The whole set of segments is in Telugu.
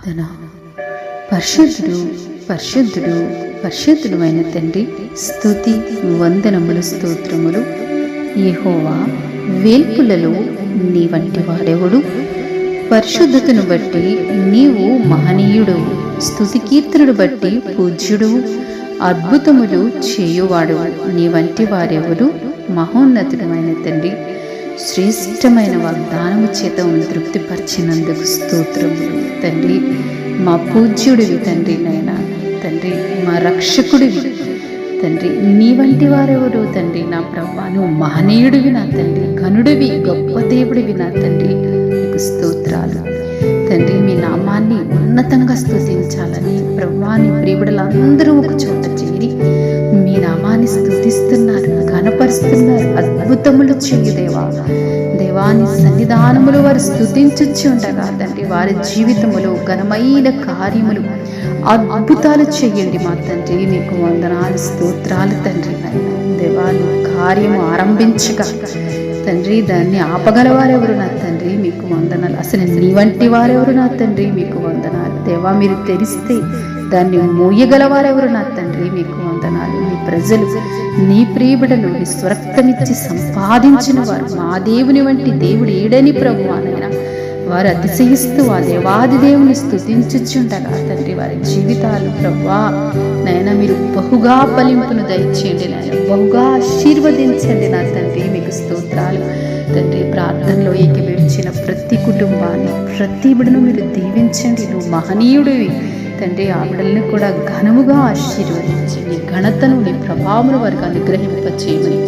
ప్రార్థన. పరిశుద్ధుడు పరిశుద్ధుడు పరిశుద్ధుడు అయిన తండ్రి, స్తుతి వందనములు స్తోత్రములు. యెహోవా, వేల్పులలో నీ వంటి వాడెవడు? పరిశుద్ధతను బట్టి నీవు మహనీయుడు, స్తుతి కీర్తనను బట్టి పూజ్యుడు, అద్భుతములు చేయువాడు. నీ వంటి వారెవరు? మహోన్నతుడమైన తండ్రి, శ్రేష్టమైన వాగ్దానము చేత తృప్తిపరిచినందుకు స్తోత్రములు తండ్రి. మా పూజ్యుడివి తండ్రి, నైనా తండ్రి, మా రక్షకుడివి తండ్రి. నీ వంటి వారెవరు తండ్రి? నా ప్రభువా, నువ్వు మహనీయుడివి నా తండ్రి, ఘనుడివి, గొప్ప దేవుడివి నా తండ్రి. నీకు స్తోత్రాలు తండ్రి. మీ నామాన్ని ఉన్నతంగా స్తుతించాలని ప్రభువా, నీ ప్రియబిడ్డలందరూ ఒక చోట చేరి మీ నామాన్ని స్తుతిస్తున్నారు, ఘనపరుస్తున్నారు. అద్భుతములు చేయు దేవా. దేవాని సన్నిధానములు వారు స్తుతించుచు ఉండగా తండ్రి, వారి జీవితములో ఘనమైన కార్యములు, అద్భుతాలు చేయండి మా తండ్రి. నీకు వందనాలు, స్తోత్రాలు తండ్రి. దేవాని కార్యము ఆరంభించగా తండ్రి, దాన్ని ఆపగలవారెవరు నా తండ్రి? మీకు వందనాలు. అసలు నీ వంటి వారెవరు నా తండ్రి? మీకు వందనాలు. దేవా, మీరు తెరిస్తే దాన్ని మూయగలవారెవరు నా తండ్రి? మీకు వందనాలు. నీ ప్రజలు, నీ ప్రియబిడలు నీ స్వరక్తమిచ్చి సంపాదించిన వారు, మా దేవుని వంటి దేవుడు ఏడని ప్రభువానైనా వారు అతిశయిస్తూ ఆ దేవాది దేవుని స్తుతించుచుండగా తండ్రి, వారి జీవితాలు ప్రభువా నైనా మీరు బహుగా ఫలింపును దయచేయండి నాయన, బహుగా ఆశీర్వదించండి నా తండ్రి. మీకు స్తోత్రాలు తండ్రి. ప్రార్థనలో ఏకీభవించిన ప్రతి కుటుంబాన్ని, ప్రతి బిడ్డను మీరు దీవించండి. నువ్వు మహనీయుడివి తండ్రి. ఆ బిడ్డలను కూడా ఘనముగా ఆశీర్వదించి నీ ఘనతను, నీ ప్రభావమును వారికి అనుగ్రహింపచేయమని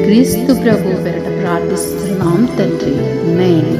క్రీస్తు ప్రభు పేరట ప్రార్థిస్తున్నాం తండ్రి. ఆమేన్.